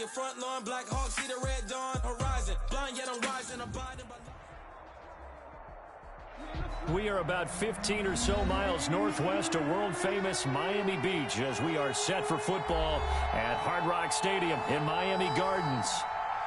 your front lawn. Black Hawk, see the red dawn horizon. Blind yet I'm rising, abiding by... We are about 15 or so miles northwest of world-famous Miami Beach as we are set for football at Hard Rock Stadium in Miami Gardens.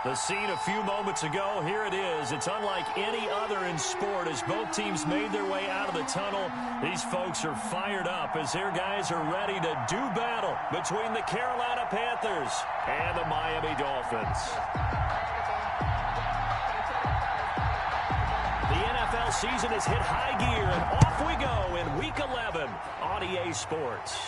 The scene a few moments ago, here it is. It's unlike any other in sport as both teams made their way out of the tunnel. These folks are fired up as their guys are ready to do battle between the Carolina Panthers and the Miami Dolphins. The NFL season has hit high gear, and off we go in Week 11 on EA Sports.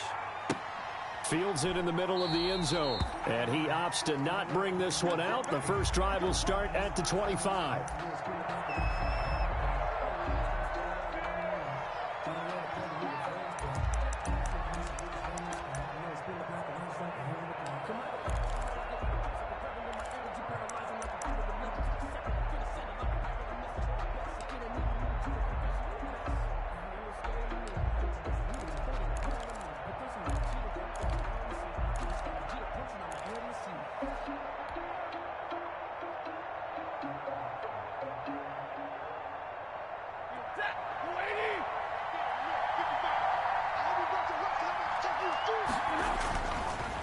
Fields it in the middle of the end zone, and he opts to not bring this one out. The first drive will start at the 25.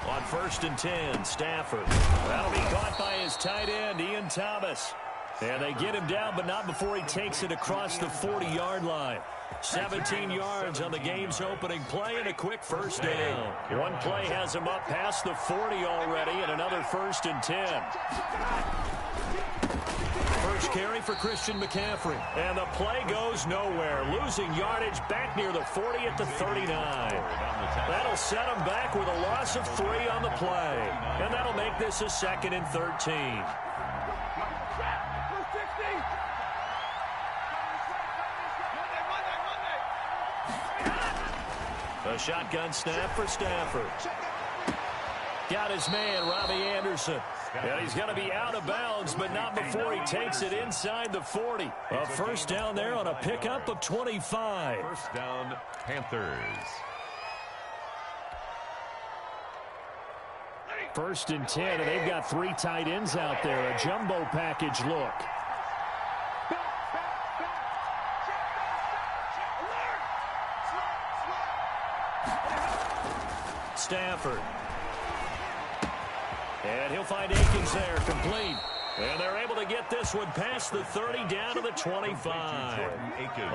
On 1st and 10, Stafford. That'll be caught by his tight end, Ian Thomas. And they get him down, but not before he takes it across the 40-yard line. 17 yards on the game's opening play and a quick first down. One play has him up past the 40 already and another 1st and 10. First carry for Christian McCaffrey. And the play goes nowhere. Losing yardage back near the 40 at the 39. That'll set him back with a loss of 3 on the play. And that'll make this a 2nd and 13. A shotgun snap for Stafford. Got his man, Robbie Anderson. And he's going to be out of bounds, but not before he takes it inside the 40. A first down there on a pickup of 25. First down, Panthers. 1st and 10, and they've got 3 tight ends out there. A jumbo package look. Stafford. And he'll find Akins there, complete. And they're able to get this one past the 30 down to the 25.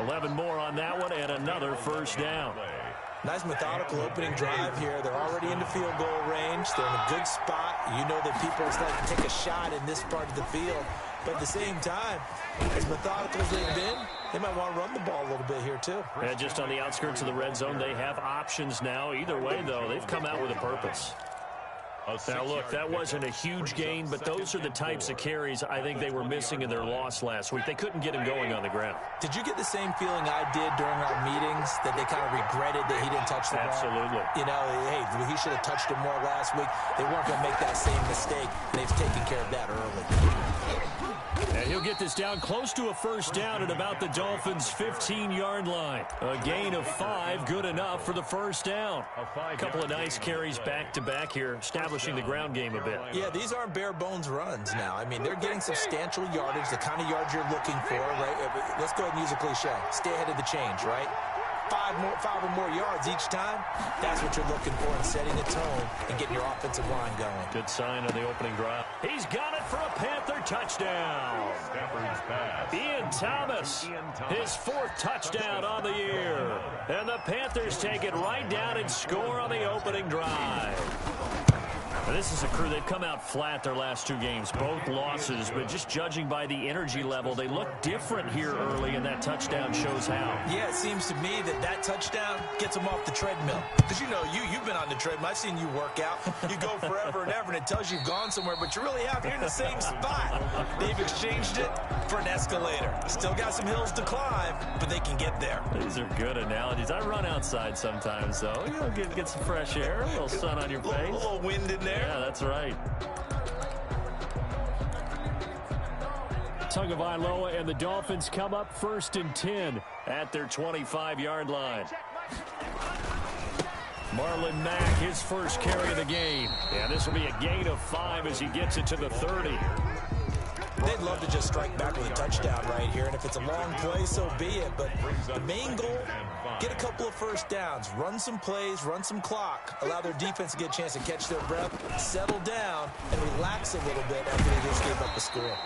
11 more on that one and another first down. Nice methodical opening drive here. They're already into field goal range. They're in a good spot. You know that people like to take a shot in this part of the field. But at the same time, as methodical as they've been, they might want to run the ball a little bit here too. And just on the outskirts of the red zone, they have options now. Either way, though, they've come out with a purpose. Now, look, that wasn't a huge gain, but those are the types of carries I think they were missing in their loss last week. They couldn't get him going on the ground. Did you get the same feeling I did during our meetings, that they kind of regretted that he didn't touch the ball? Absolutely. You know, hey, he should have touched him more last week. They weren't going to make that same mistake, and they've taken care of that early. And he'll get this down close to a first down at about the Dolphins' 15-yard line. A gain of 5, good enough for the first down. A couple of nice carries back-to-back here, establishing the ground game a bit. Yeah, these aren't bare-bones runs now. I mean, they're getting substantial yardage, the kind of yards you're looking for, right? Let's go ahead and use a cliche. Stay ahead of the change, right? 5 or more yards each time, that's what you're looking for in setting a tone and getting your offensive line going. Good sign on the opening drive. He's got it for a Panther touchdown. Ian Thomas, his 4th touchdown on the year. And the Panthers take it right down and score on the opening drive. And this is a crew, they've come out flat their last 2 games, both losses, but just judging by the energy level, they look different here early, and that touchdown shows how. Yeah, it seems to me that touchdown gets them off the treadmill. Because, you know, you've been on the treadmill. I've seen you work out. You go forever and ever, and it tells you you've gone somewhere, but you really have. You're in the same spot. They've exchanged it for an escalator. Still got some hills to climb, but they can get there. These are good analogies. I run outside sometimes, though. You know, get some fresh air, a little sun on your face. A little wind in there. Yeah, that's right. Tagovailoa and the Dolphins come up 1st and 10 at their 25-yard line. Marlon Mack, his first carry of the game. And this will be a gain of 5 as he gets it to the 30. They'd love to just strike back with a touchdown right here, and if it's a long play, so be it. But the main goal, get a couple of first downs, run some plays, run some clock, allow their defense to get a chance to catch their breath, settle down, and relax a little bit after they just gave up a score.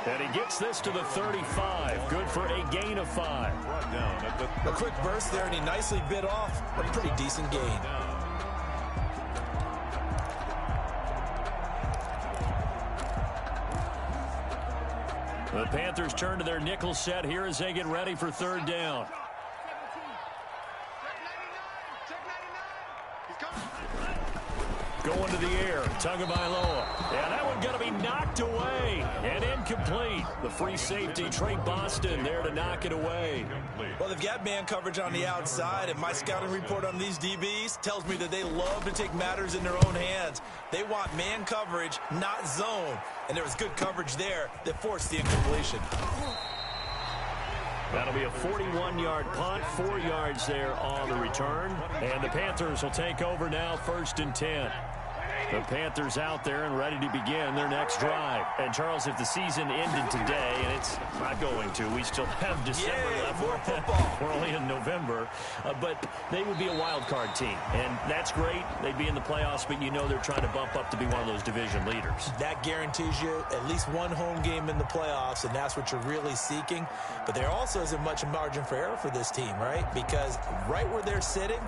And he gets this to the 35. Good for a gain of 5. A quick burst there, and he nicely bit off a pretty decent gain. The Panthers turn to their nickel set here as they get ready for third down. Going to the air, Tagovailoa. And that one going to be knocked away and incomplete. The free safety, Trey Boston, there to knock it away. Well, they've got man coverage on the outside, and my scouting report on these DBs tells me that they love to take matters in their own hands. They want man coverage, not zone. And there was good coverage there that forced the incompletion. That'll be a 41-yard punt, 4 yards there on the return. And the Panthers will take over now, 1st and 10. The Panthers out there and ready to begin their next drive. And, Charles, if the season ended today, and it's not going to, we still have December left. More football. We're only in November. But they would be a wild card team. And that's great. They'd be in the playoffs, but you know they're trying to bump up to be one of those division leaders. That guarantees you at least one home game in the playoffs, and that's what you're really seeking. But there also isn't much margin for error for this team, right? Because right where they're sitting,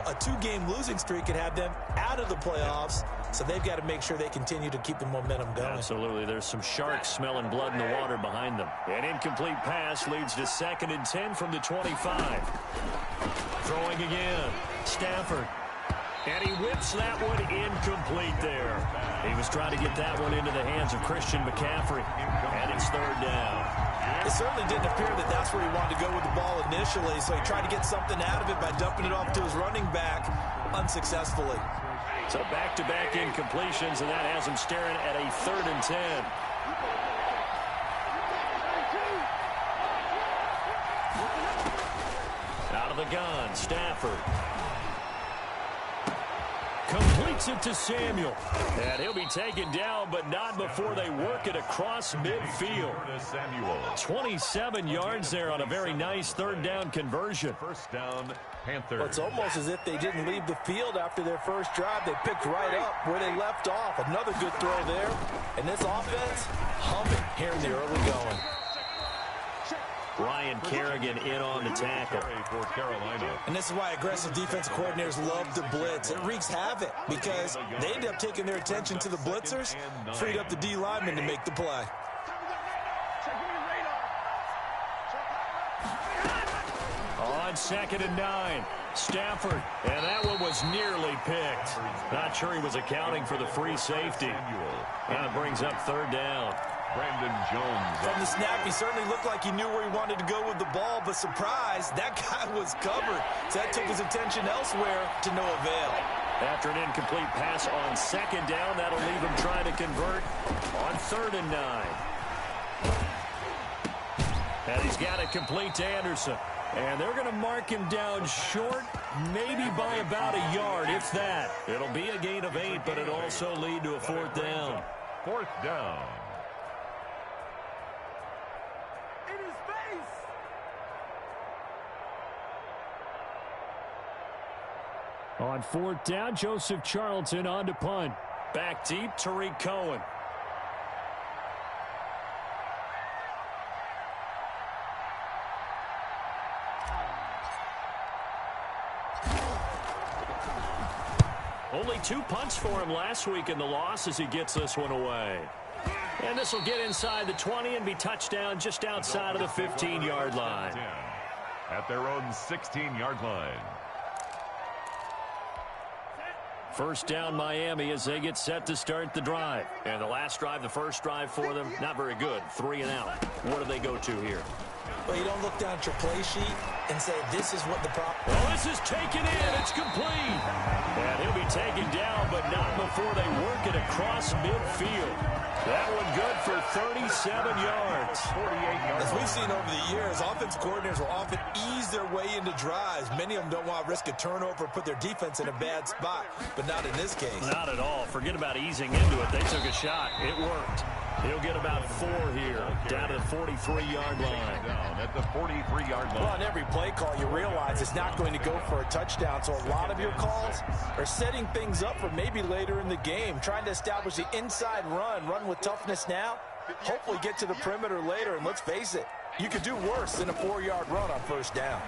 a 2-game losing streak could have them out of the playoffs, so they've got to make sure they continue to keep the momentum going. Absolutely. There's some sharks smelling blood in the water behind them. An incomplete pass leads to 2nd and 10 from the 25. Throwing again. Stafford. And he whips that one incomplete there. He was trying to get that one into the hands of Christian McCaffrey. And it's 3rd down. It certainly didn't appear that that's where he wanted to go with the ball initially, so he tried to get something out of it by dumping it off to his running back unsuccessfully. So back-to-back incompletions, and that has him staring at a 3rd and 10. Out of the gun, Stafford. Completes it to Samuel. And he'll be taken down, but not before they work it across midfield. 27 yards there on a very nice 3rd down conversion. 1st down, Panthers. Well, it's almost as if they didn't leave the field after their first drive. They picked right up where they left off. Another good throw there. And this offense, humming here in the early going. Ryan Kerrigan in on the tackle. For Carolina. And this is why aggressive defensive coordinators love to blitz. It wreaks havoc because they end up taking their attention to the blitzers, freed up the D lineman to make the play. On 2nd and 9, Stafford, and that one was nearly picked. Not sure he was accounting for the free safety. That brings up 3rd down. Brandon Jones. From the snap, he certainly looked like he knew where he wanted to go with the ball, but surprise, that guy was covered. So that took his attention elsewhere to no avail. After an incomplete pass on 2nd down, that'll leave him trying to convert on 3rd and 9. And he's got it complete to Anderson. And they're going to mark him down short, maybe by about a yard, if that. It'll be a gain of 8, but it'll also lead to a 4th down. 4th down. On 4th down, Joseph Charlton on to punt. Back deep, Tariq Cohen. Only 2 punts for him last week in the loss as he gets this one away. And this will get inside the 20 and be touchdown just outside of the 15-yard line. At their own 16-yard line. 1st down Miami as they get set to start the drive. And the last drive, the first drive for them, not very good. 3 and out. What do they go to here? Well, you don't look down at your play sheet and say, this is what the problem. Well, this is taken in. It's complete. And he'll be taken down, but not before they work it across midfield. That one good for 37 yards. 48 yards. As we've seen over the years, offense coordinators will often ease their way into drives. Many of them don't want to risk a turnover or put their defense in a bad spot, but not in this case. Not at all. Forget about easing into it. They took a shot. It worked. He'll get about 4 here, down to the 43-yard line. Down at the 43-yard line. Well, on every play call, you realize it's not going to go for a touchdown, so a lot of your calls are setting things up for maybe later in the game, trying to establish the inside run with toughness now, hopefully get to the perimeter later, and let's face it, you could do worse than a 4-yard run on first down.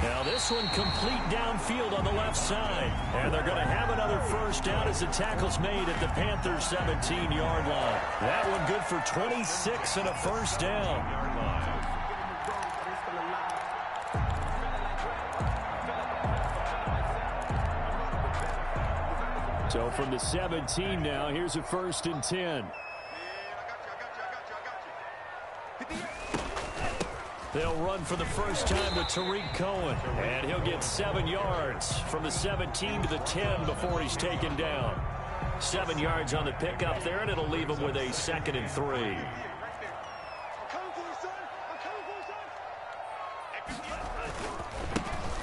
Now this one complete downfield on the left side. And they're going to have another first down as the tackle's made at the Panthers' 17-yard line. That one good for 26 and a first down. So from the 17 now, here's a 1st and 10. They'll run for the first time to Tariq Cohen. And he'll get 7 yards from the 17 to the 10 before he's taken down. 7 yards on the pickup there, and it'll leave him with a 2nd and 3.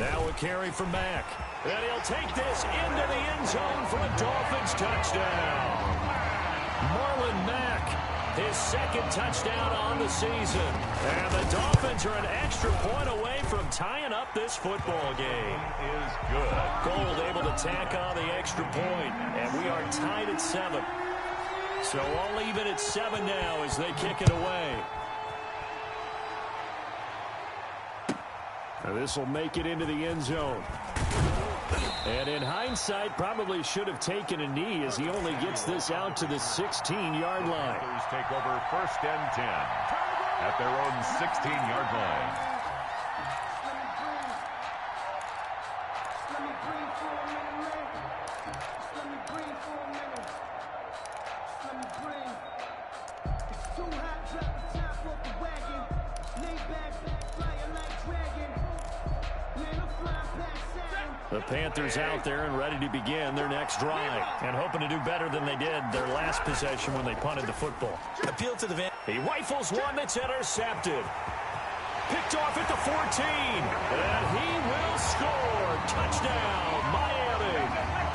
Now a carry from Mack. And he'll take this into the end zone for a Dolphins touchdown. Marlon Mack. His 2nd touchdown on the season. And the Dolphins are an extra point away from tying up this football game. Is good. Gold able to tack on the extra point. And we are tied at 7. So all even at 7 now as they kick it away. Now this will make it into the end zone. And in hindsight, probably should have taken a knee as he only gets this out to the 16-yard line. Panthers take over 1st and 10 at their own 16-yard line. The Panthers out there and ready to begin their next drive and hoping to do better than they did their last possession when they punted the football. Appeal to the van. He rifles one that's intercepted. Picked off at the 14. And he will score. Touchdown, Miami.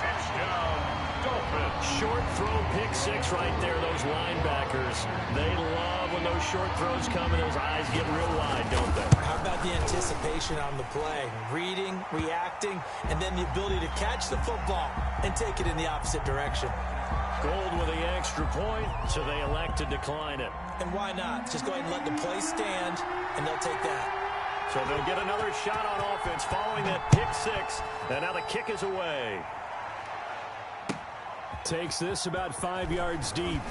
Touchdown, Dolphins. Short throw, pick 6 right there. Those linebackers, they love when those short throws come and those eyes get real wide, don't they? How about the anticipation on the play? Reading, reacting, and then the ability to catch the football and take it in the opposite direction. Gold with the extra point, so they elect to decline it. And why not? Just go ahead and let the play stand, and they'll take that. So they'll get another shot on offense following that pick 6, and now the kick is away. Takes this about 5 yards deep.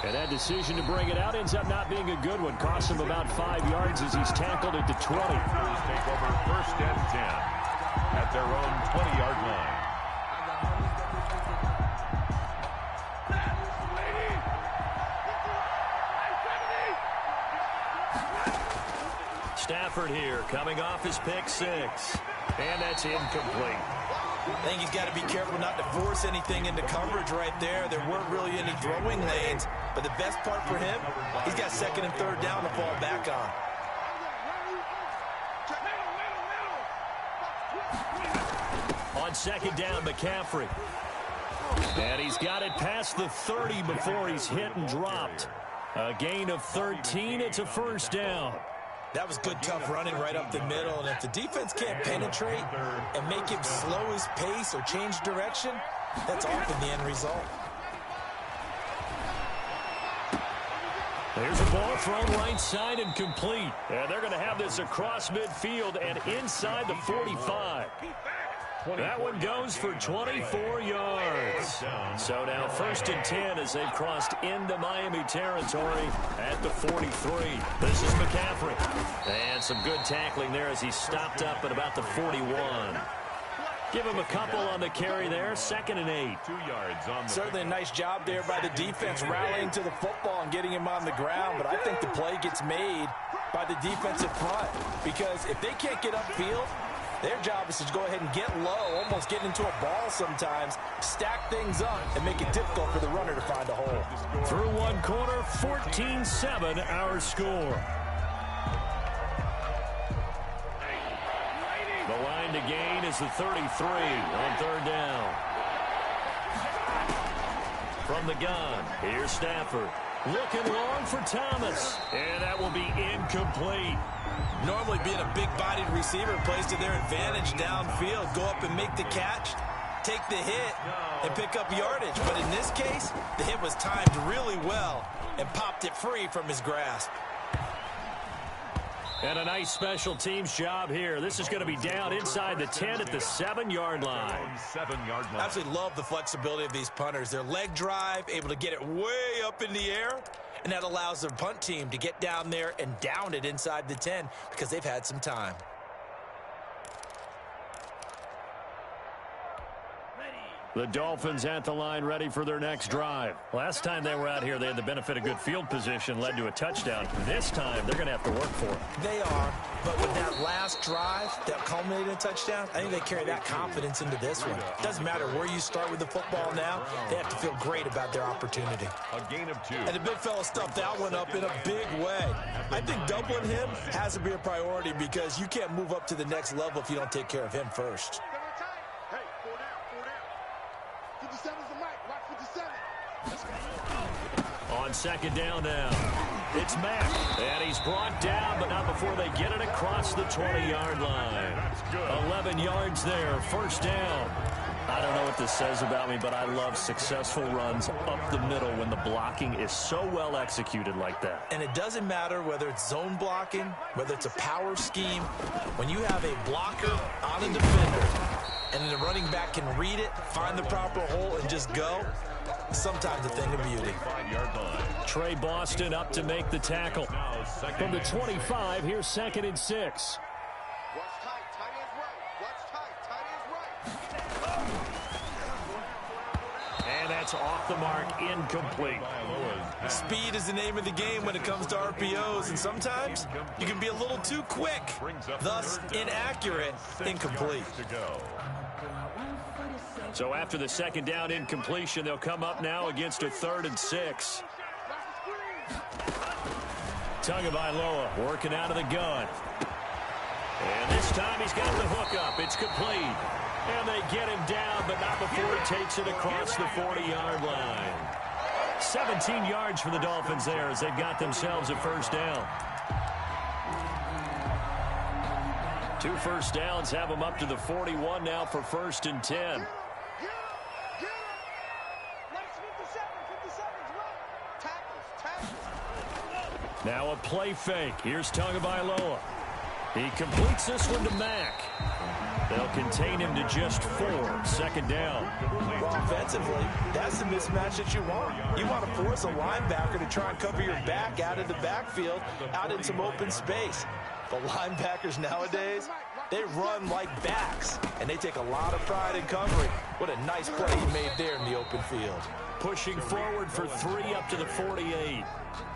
And that decision to bring it out ends up not being a good one. Costs him about 5 yards as he's tackled at the 20. Panthers take over 1st and 10 at their own 20-yard line. Stafford here coming off his pick 6. And that's incomplete. I think he's got to be careful not to force anything into coverage right there. There weren't really any throwing lanes. But the best part for him, he's got 2nd and 3rd down to fall back on. On 2nd down, McCaffrey. And he's got it past the 30 before he's hit and dropped. A gain of 13. It's a first down. That was good, tough running right up the middle. And if the defense can't penetrate and make him slow his pace or change direction, that's often the end result. There's a ball thrown right side and complete. And they're going to have this across midfield and inside the 45. That one goes for 24 yards. So now 1st and 10 as they've crossed into Miami territory at the 43. This is McCaffrey. And some good tackling there as he stopped up at about the 41. Give him a couple on the carry there. 2nd and 8. 2 yards on the Certainly a nice job there by the defense rallying to the football and getting him on the ground. But I think the play gets made by the defensive front. Because if they can't get upfield, Their job is to go ahead and get low, almost get into a ball sometimes, stack things up, and make it difficult for the runner to find a hole. Through one quarter, 14-7 our score. The line to gain is the 33 on third down. From the gun, here's Stafford. Looking long for Thomas, and that will be incomplete. Normally being a big-bodied receiver plays to their advantage downfield. Go up and make the catch, take the hit, and pick up yardage. But in this case, the hit was timed really well and popped it free from his grasp. And a nice special teams job here. This is going to be down inside the 10 at the 7-yard line. 7-yard line. I absolutely love the flexibility of these punters. Their leg drive, able to get it way up in the air, and that allows their punt team to get down there and down it inside the 10 because they've had some time. The Dolphins at the line ready for their next drive. Last time they were out here, they had the benefit of good field position, led to a touchdown. This time, they're going to have to work for it. They are, but with that last drive that culminated in a touchdown, I think they carry that confidence into this one. It doesn't matter where you start with the football now, they have to feel great about their opportunity. A gain of 2. And the big fella stuffed that one up in a big way. I think doubling him has to be a priority because you can't move up to the next level if you don't take care of him first. On second down now, it's Mack, and he's brought down, but not before they get it across the 20-yard line. 11 yards there, first down. I don't know what this says about me, but I love successful runs up the middle when the blocking is so well executed like that. And it doesn't matter whether it's zone blocking, whether it's a power scheme. When you have a blocker on a defender, and then the running back can read it, find the proper hole, and just go, sometimes a thing of beauty. 5-yard line. Trey Boston up to make the tackle. From the 25, here's 2nd and 6. And that's off the mark, incomplete. Speed is the name of the game when it comes to RPOs, and sometimes you can be a little too quick, thus inaccurate, incomplete. So after the second down incompletion, they'll come up now against a 3rd and 6. Tagovailoa working out of the gun. And this time he's got the hook up. It's complete. And they get him down, but not before he takes it across the 40-yard line. 17 yards for the Dolphins there as they've got themselves a first down. 2 first downs have them up to the 41 now for 1st and 10. Now a play fake. Here's Tagovailoa. He completes this one to Mack. They'll contain him to just 4. 2nd down. Well, offensively, that's the mismatch that you want. You want to force a linebacker to try and cover your back out of the backfield, out in some open space. But linebackers nowadays, they run like backs, and they take a lot of pride in covering. What a nice play he made there in the open field. Pushing forward for 3 up to the 48.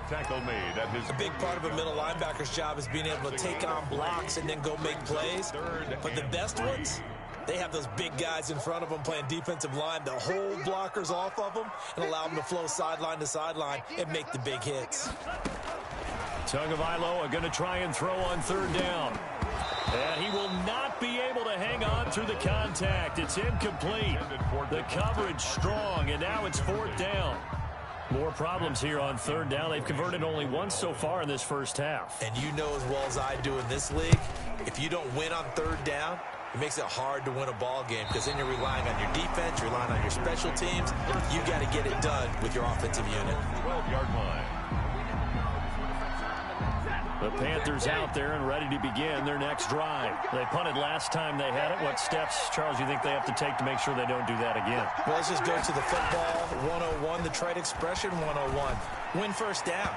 Tackle made at his. A big part of a middle linebacker's job is being able to take on blocks and then go make plays. But the best ones, they have those big guys in front of them playing defensive line to hold blockers off of them and allow them to flow sideline to sideline and make the big hits. Tagovailoa going to try and throw on 3rd down. And he will not be able to hang on through the contact. It's incomplete. The coverage strong, and now it's 4th down. More problems here on 3rd down. They've converted only once so far in this first half. And you know as well as I do in this league, if you don't win on 3rd down, it makes it hard to win a ball game because then you're relying on your defense, you're relying on your special teams. You got to get it done with your offensive unit. 12-yard line. The Panthers out there and ready to begin their next drive. They punted last time they had it. What steps, Charles, you think they have to take to make sure they don't do that again? Well, let's just go to the football 101, the trade expression 101. Win first down.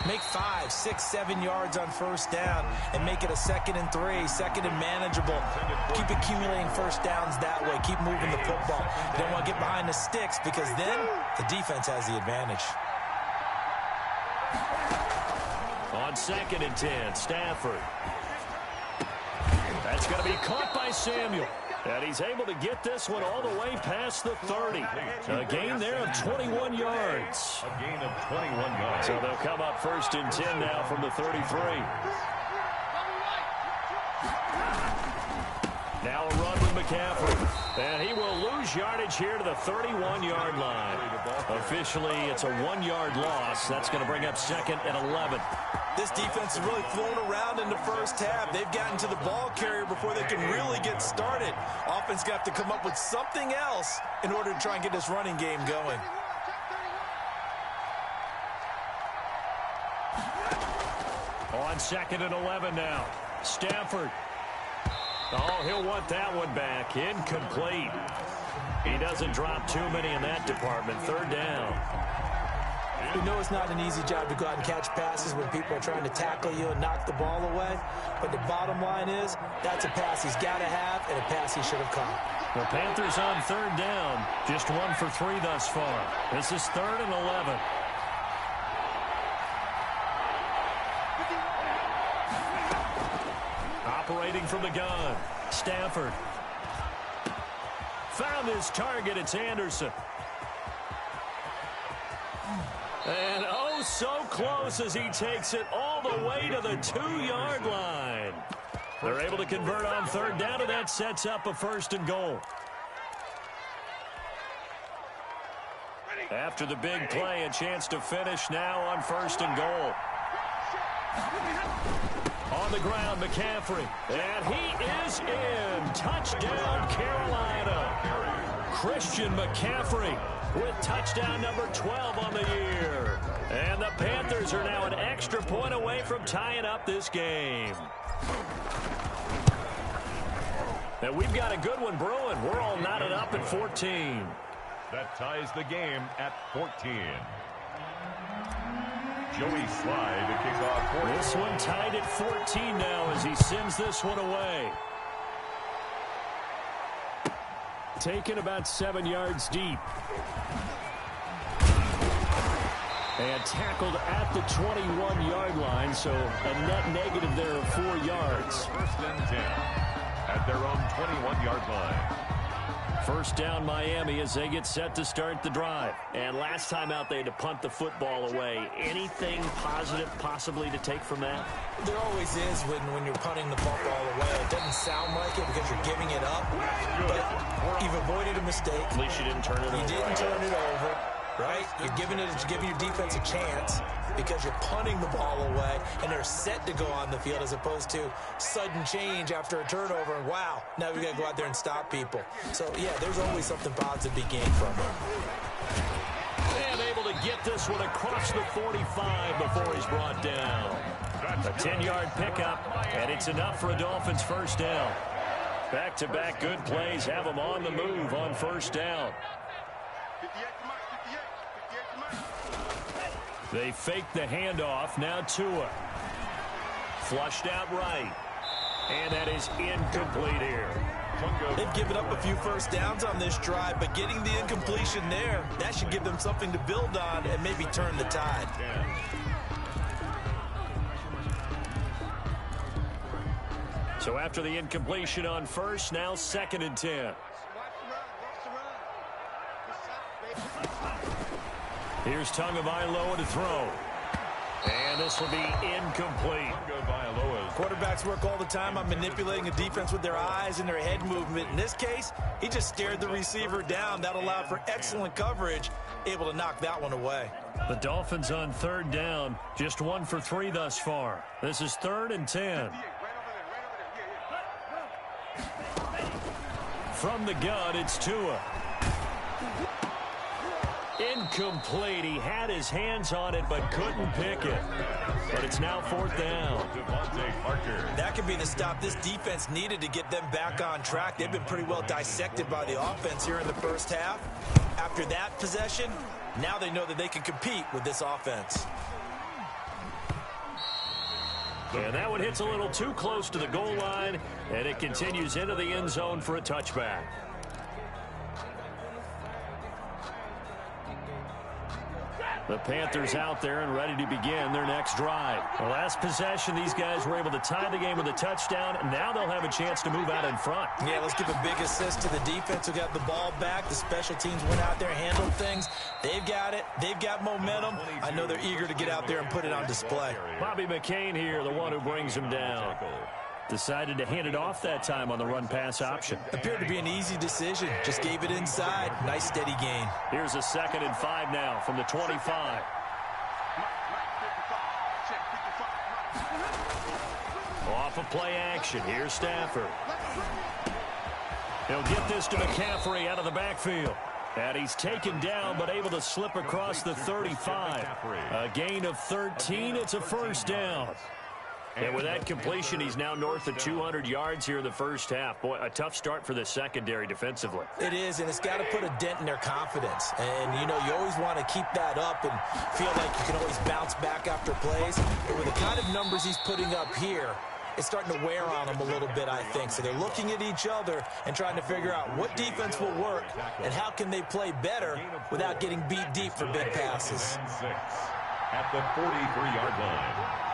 Make 5, 6, 7 yards on first down and make it a 2nd and 3, 2nd and manageable. Keep accumulating first downs that way. Keep moving the football. You don't want to get behind the sticks because then the defense has the advantage. On 2nd and 10, Stafford. It's going to be caught by Samuel. And he's able to get this one all the way past the 30. A gain there of 21 yards. A gain of 21 yards. So they'll come up 1st and 10 now from the 33. Now a run with McCaffrey. And he will lose yardage here to the 31-yard line. Officially, it's a 1-yard loss. That's going to bring up 2nd and 11. This defense is really flown around in the first half. They've gotten to the ball carrier before they can really get started. Offense got to come up with something else in order to try and get this running game going. On 2nd and 11 now. Stafford. Oh, he'll want that one back. Incomplete. He doesn't drop too many in that department. 3rd down. We know it's not an easy job to go out and catch passes when people are trying to tackle you and knock the ball away. But the bottom line is, that's a pass he's got to have and a pass he should have caught. The Panthers on 3rd down. Just 1 for 3 thus far. This is 3rd and 11. Operating from the gun. Stafford. Found his target. It's Anderson. And oh, so close as he takes it all the way to the 2-yard line. They're able to convert on 3rd down, and that sets up a 1st and goal. After the big play, a chance to finish now on 1st and goal. On the ground, McCaffrey. And he is in. Touchdown, Carolina. Christian McCaffrey with touchdown number 12 on the year. And the Panthers are now an extra point away from tying up this game. And we've got a good one brewing. We're all knotted up at 14. That ties the game at 14. Joey Sly to kick off 14. This one tied at 14 now as he sends this one away. Taken about 7 yards deep. And tackled at the 21-yard line, so a net negative there of 4 yards. 1st and 10 at their own 21-yard line. 1st down Miami as they get set to start the drive. And last time out they had to punt the football away. Anything positive possibly to take from that? There always is when you're punting the football away. It doesn't sound like it because you're giving it up. But you've avoided a mistake. At least you didn't turn it over. You didn't turn it over, right? You're giving your defense a chance because you're punting the ball away and they're set to go on the field as opposed to sudden change after a turnover. And wow, now we got to go out there and stop people. So, yeah, there's always something positive to be gained from it. And able to get this one across the 45 before he's brought down. A 10-yard pickup, and it's enough for a Dolphins 1st down. Back-to-back good plays have them on the move on 1st down. They fake the handoff. Now Tua. Flushed out right. And that is incomplete here. They've given up a few 1st downs on this drive, but getting the incompletion there, that should give them something to build on and maybe turn the tide. So after the incompletion on 1st, now 2nd and 10. Here's Tagovailoa to throw. And this will be incomplete. Quarterbacks work all the time on manipulating a defense with their eyes and their head movement. In this case, he just stared the receiver down. That allowed for excellent coverage, able to knock that one away. The Dolphins on 3rd down, just 1 for 3 thus far. This is 3rd and 10. From the gun, it's Tua. Incomplete. He had his hands on it but couldn't pick it. But it's now 4th down. That could be the stop this defense needed to get them back on track. They've been pretty well dissected by the offense here in the 1st half. After that possession, now they know that they can compete with this offense. And that one hits a little too close to the goal line, and it continues into the end zone for a touchback. The Panthers out there and ready to begin their next drive. The last possession, these guys were able to tie the game with a touchdown. Now they'll have a chance to move out in front. Yeah, let's give a big assist to the defense who got the ball back. The special teams went out there and handled things. They've got it. They've got momentum. I know they're eager to get out there and put it on display. Bobby McCain here, the one who brings him down. Decided to hand it off that time on the run-pass option. Appeared to be an easy decision. Just gave it inside. Nice, steady gain. Here's a 2nd and 5 now from the 25. Off of play action. Here's Stafford. He'll get this to McCaffrey out of the backfield. And he's taken down, but able to slip across the 35. A gain of 13. It's a first down. And with that completion, he's now north of 200 yards here in the first half. Boy, a tough start for the secondary defensively. It is, and it's got to put a dent in their confidence. And, you know, you always want to keep that up and feel like you can always bounce back after plays. But with the kind of numbers he's putting up here, it's starting to wear on them a little bit, I think. So they're looking at each other and trying to figure out what defense will work and how can they play better without getting beat deep for big passes. At the 43-yard line.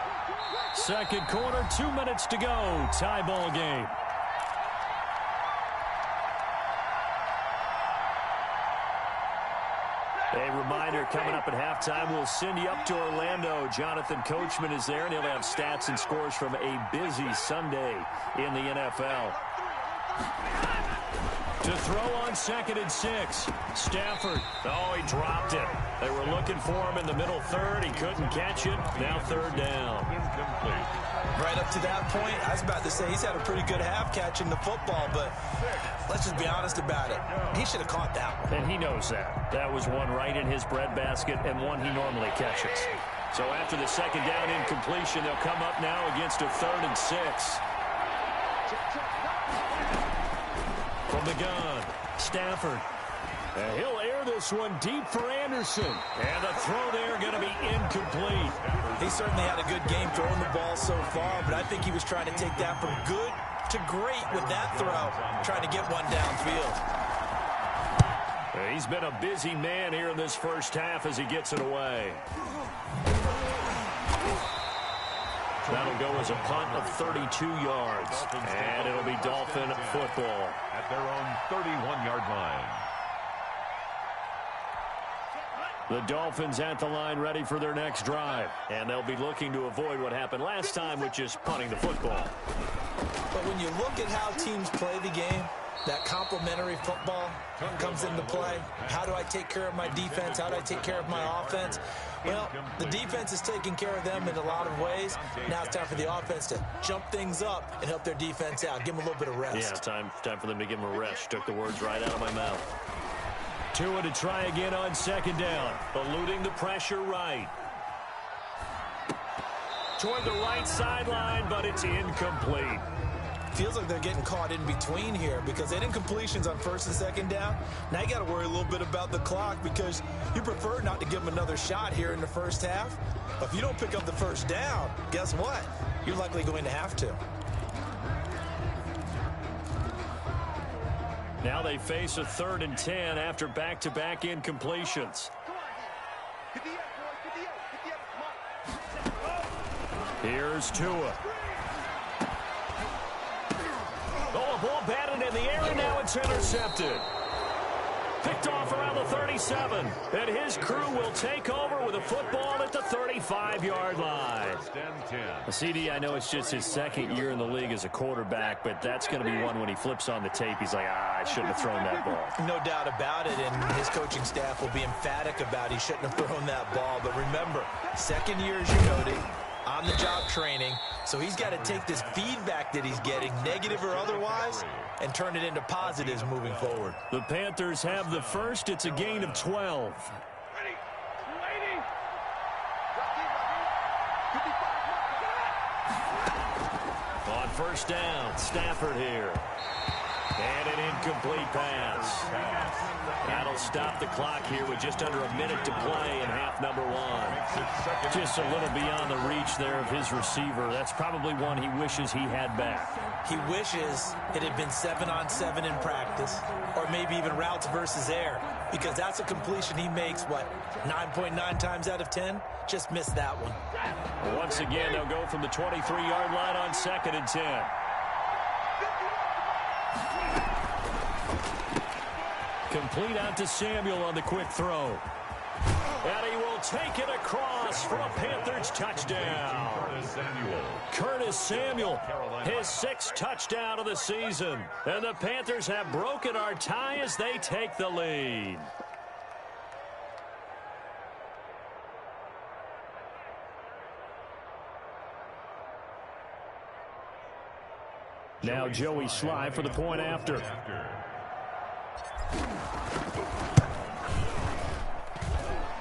Second quarter, 2 minutes to go. Tie ball game. A reminder, coming up at halftime, we'll send you up to Orlando. Jonathan Coachman is there, and he'll have stats and scores from a busy Sunday in the NFL. To throw on 2nd and 6. Stafford. Oh, he dropped it. They were looking for him in the middle third. He couldn't catch it. Now 3rd down. Incomplete. Right up to that point, I was about to say he's had a pretty good half catching the football, but let's just be honest about it. He should have caught that one. And he knows that. That was one right in his breadbasket and one he normally catches. So after the 2nd down incompletion, they'll come up now against a 3rd and 6. From the gun, Stafford. And he'll air this one deep for Anderson. And the throw there going to be incomplete. He certainly had a good game throwing the ball so far, but I think he was trying to take that from good to great with that throw, trying to get one downfield. He's been a busy man here in this first half as he gets it away. That'll go as a punt of 32 yards. And it'll be Dolphin football. At their own 31-yard line. The Dolphins at the line ready for their next drive. And they'll be looking to avoid what happened last time, which is punting the football. But when you look at how teams play the game, that complementary football comes into play. How do I take care of my defense? How do I take care of my offense? Well, the defense is taking care of them in a lot of ways. Now it's time for the offense to jump things up and help their defense out. Give them a little bit of rest. Yeah, time for them to give them a rest. Took the words right out of my mouth. Tua to try again on 2nd down. Eluding the pressure right. Toward the right sideline, but it's incomplete. Feels like they're getting caught in between here because they didn't completions on 1st and 2nd down. Now you got to worry a little bit about the clock because you prefer not to give them another shot here in the first half. But if you don't pick up the 1st down, guess what? You're likely going to have to. Now they face a 3rd and 10 after back-to-back incompletions. Here's Tua. Oh, a ball batted in the air, and now it's intercepted. Picked off around the 37. And his crew will take over with a football at the 35-yard line. CD, I know it's just his 2nd year in the league as a quarterback, but that's going to be one when he flips on the tape. He's like, I shouldn't have thrown that ball. No doubt about it, and his coaching staff will be emphatic about he shouldn't have thrown that ball. But remember, 2nd year, as you noted, on-the-job training. So he's got to take this feedback that he's getting, negative or otherwise, and turn it into positives moving forward. The Panthers have the first. It's a gain of 12. On 1st down, Stafford here. And an incomplete pass. That'll they'll stop the clock here with just under a minute to play in half number one. Just a little beyond the reach there of his receiver. That's probably one he wishes he had back. He wishes it had been 7-on-7 in practice, or maybe even routes versus air, because that's a completion he makes, what, 9.9 times out of 10? Just missed that one. Once again, they'll go from the 23-yard line on 2nd and 10. Complete out to Samuel on the quick throw. And he will take it across for a Panthers touchdown. Curtis Samuel, his 6th touchdown of the season. And the Panthers have broken our tie as they take the lead. Now Joey Sly for the point after.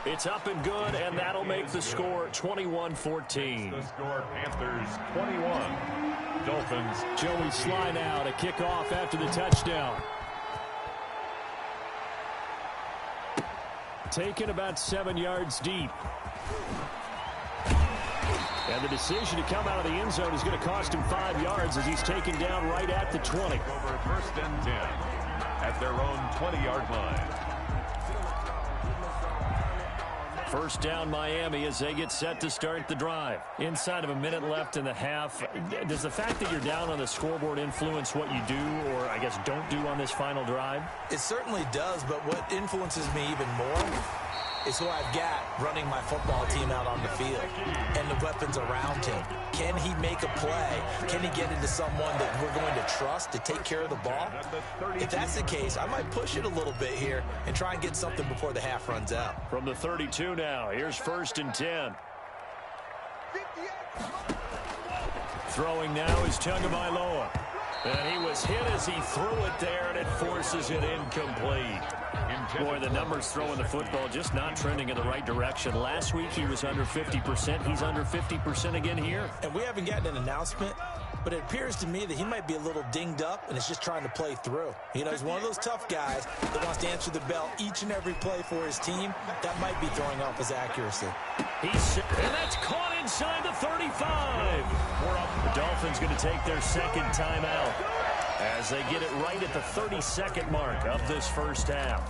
It's up and good, and that'll make the score 21-14. The score, Panthers 21. Dolphins. Joey Sly now to kick off after the touchdown. Taken about 7 yards deep. And the decision to come out of the end zone is going to cost him 5 yards as he's taken down right at the 20. Over 1st and 10 at their own 20-yard line. First down Miami as they get set to start the drive. Inside of a minute left in the half, does the fact that you're down on the scoreboard influence what you do, or I guess don't do on this final drive? It certainly does, but what influences me even more is who I've got running my football team out on the field and the weapons around him. Can he make a play? Can he get into someone that we're going to trust to take care of the ball? If that's the case, I might push it a little bit here and try and get something before the half runs out. From the 32 now, here's 1st and 10. Throwing now is Tagovailoa. And he was hit as he threw it there, and it forces it incomplete. Boy, the numbers throwing the football just not trending in the right direction. Last week he was under 50%. He's under 50% again here. And we haven't gotten an announcement, but it appears to me that he might be a little dinged up and is just trying to play through. You know, he's one of those tough guys that wants to answer the bell each and every play for his team. That might be throwing off his accuracy. And that's caught inside the 35. The Dolphins going to take their 2nd timeout as they get it right at the 32nd mark of this first half.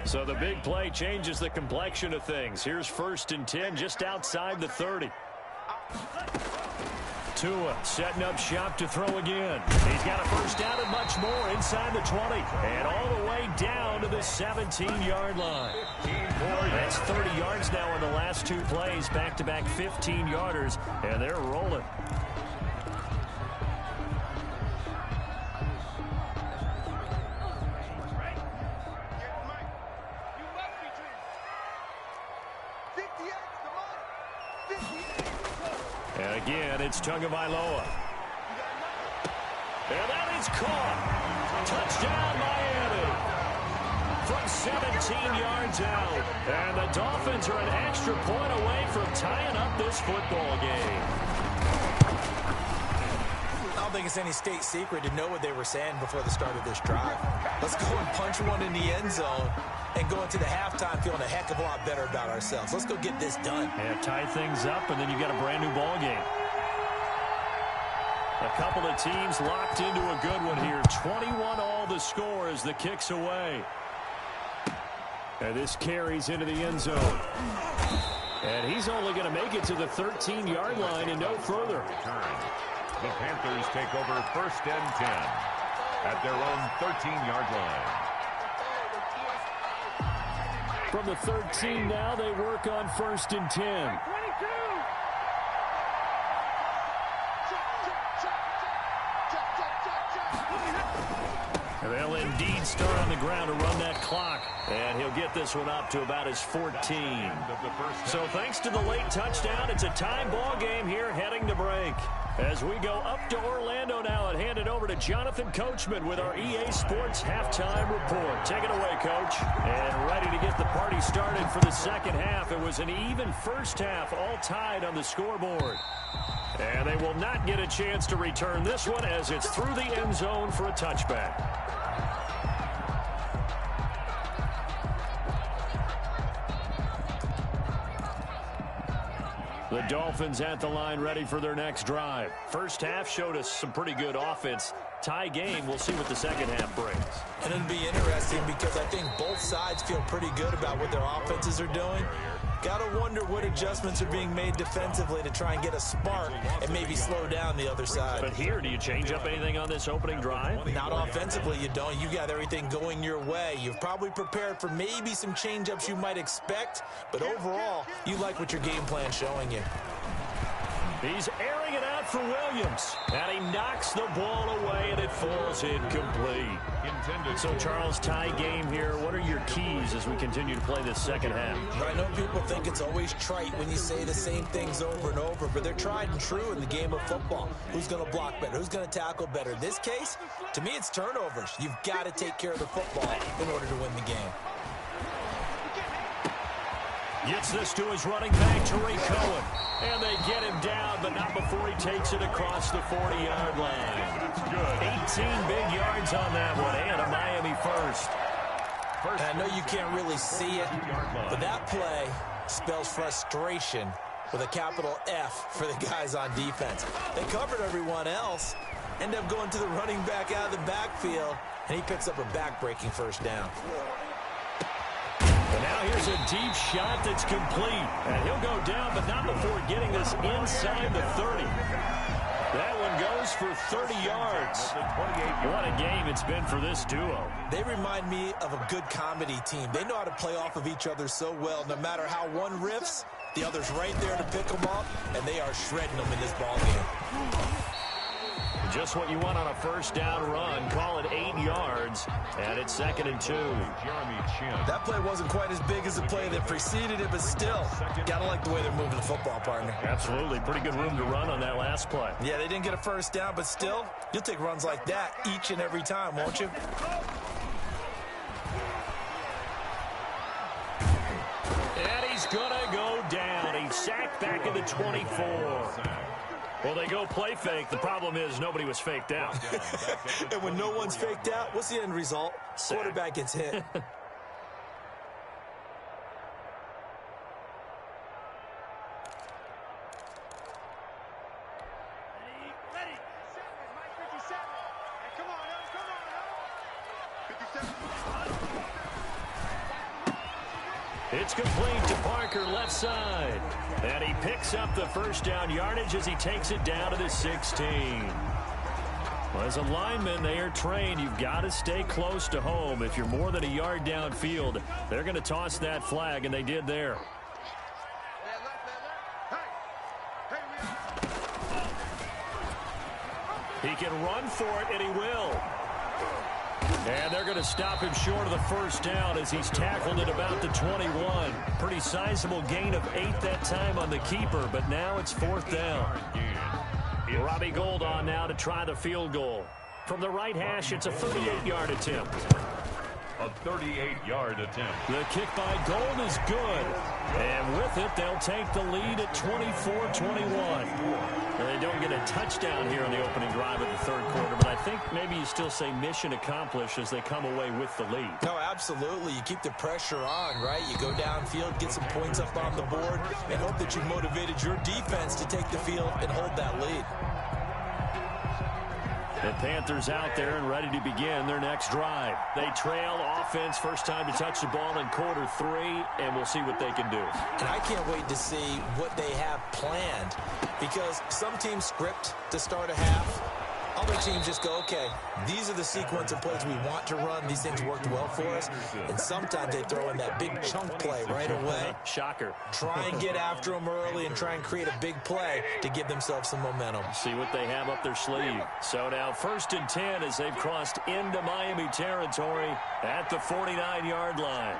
So the big play changes the complexion of things. Here's 1st and 10 just outside the 30. Tua setting up shop to throw again. He's got a first down and much more inside the 20. And all the way down to the 17-yard line. That's 30 yards now in the last 2 plays. Back-to-back 15-yarders. And they're rolling. And again, it's Tagovailoa. And that is caught. Touchdown, Miami. From 17 yards out. And the Dolphins are an extra point away from tying up this football game. I don't think it's any state secret to know what they were saying before the start of this drive. Let's go and punch one in the end zone and go into the halftime feeling a heck of a lot better about ourselves. Let's go get this done. Yeah, tie things up, and then you got a brand new ball game. A couple of teams locked into a good one here. 21 all the score as the kick's away. And this carries into the end zone. And he's only going to make it to the 13-yard line and no further. The Panthers take over 1st and 10 at their own 13-yard line. From the 13 now, they work on 1st and 10. And they'll indeed start on the ground to run that clock. And he'll get this one up to about his 14. So thanks to the late touchdown, it's a tie ball game here heading to break. As we go up to Orlando now and hand it over to Jonathan Coachman with our EA Sports Halftime Report. Take it away, Coach. And ready to get the party started for the second half. It was an even first half, all tied on the scoreboard. And they will not get a chance to return this one as it's through the end zone for a touchback. The Dolphins at the line ready for their next drive. First half showed us some pretty good offense. Tie game. We'll see what the second half brings. And it'll be interesting because I think both sides feel pretty good about what their offenses are doing. Got to wonder what adjustments are being made defensively to try and get a spark and maybe slow down the other side. But here, do you change up anything on this opening drive? Not offensively, you don't. You got everything going your way. You've probably prepared for maybe some change-ups you might expect, but overall, you like what your game plan's showing you. He's airing it out for Williams, and he knocks the ball away, and it falls incomplete. So, Charles, tie game here. What are your keys as we continue to play this second half? I know people think it's always trite when you say the same things over and over, but they're tried and true in the game of football. Who's going to block better? Who's going to tackle better? In this case, to me, it's turnovers. You've got to take care of the football in order to win the game. Gets this to his running back, Tariq Cohen. And they get him down, but not before he takes it across the 40-yard line. 18 big yards on that one, and a Miami first. And I know you can't really see it, but that play spells frustration with a capital F for the guys on defense. They covered everyone else, end up going to the running back out of the backfield, and he picks up a back-breaking first down. And now here's a deep shot that's complete. And he'll go down, but not before getting this inside the 30. That one goes for 30 yards. What a game it's been for this duo. They remind me of a good comedy team. They know how to play off of each other so well. No matter how one riffs, the other's right there to pick them up, and they are shredding them in this ballgame. Just what you want on a first down run. Call it 8 yards, and it's 2nd and 2. That play wasn't quite as big as the play that preceded it, but still, gotta like the way they're moving the football, partner. Absolutely. Pretty good room to run on that last play. Yeah, they didn't get a first down, but still, you'll take runs like that each and every time, won't you? And he's gonna go down. He's sacked back at the 24. Well, they go play fake. The problem is nobody was faked out. And when no one's faked out, what's the end result? Quarterback gets hit. It's complete to Parker, left side. And he picks up the first down yardage as he takes it down to the 16. Well, as a lineman, they are trained. You've got to stay close to home. If you're more than a yard downfield, they're going to toss that flag, and they did there. He can run for it, and he will. And they're going to stop him short of the first down as he's tackled at about the 21. Pretty sizable gain of 8 that time on the keeper, but now it's 4th down. Robbie Gould on now to try the field goal. From the right hash, it's a 38-yard attempt. A 38-yard attempt. The kick by Gould is good. And with it, they'll take the lead at 24-21. They don't get a touchdown here in the opening drive of the third quarter, but I think maybe you still say mission accomplished as they come away with the lead. No, absolutely. You keep the pressure on, right? You go downfield, get some points up on the board, and hope that you've motivated your defense to take the field and hold that lead. The Panthers out there and ready to begin their next drive. They trail offense, first time to touch the ball in quarter 3, and we'll see what they can do. And I can't wait to see what they have planned, because some teams script to start a half. Other teams just go, okay, these are the sequence of plays we want to run. These things worked well for us. And sometimes they throw in that big chunk play right away. Shocker. Try and get after them early and try and create a big play to give themselves some momentum. See what they have up their sleeve. So now 1st and 10 as they've crossed into Miami territory at the 49-yard line.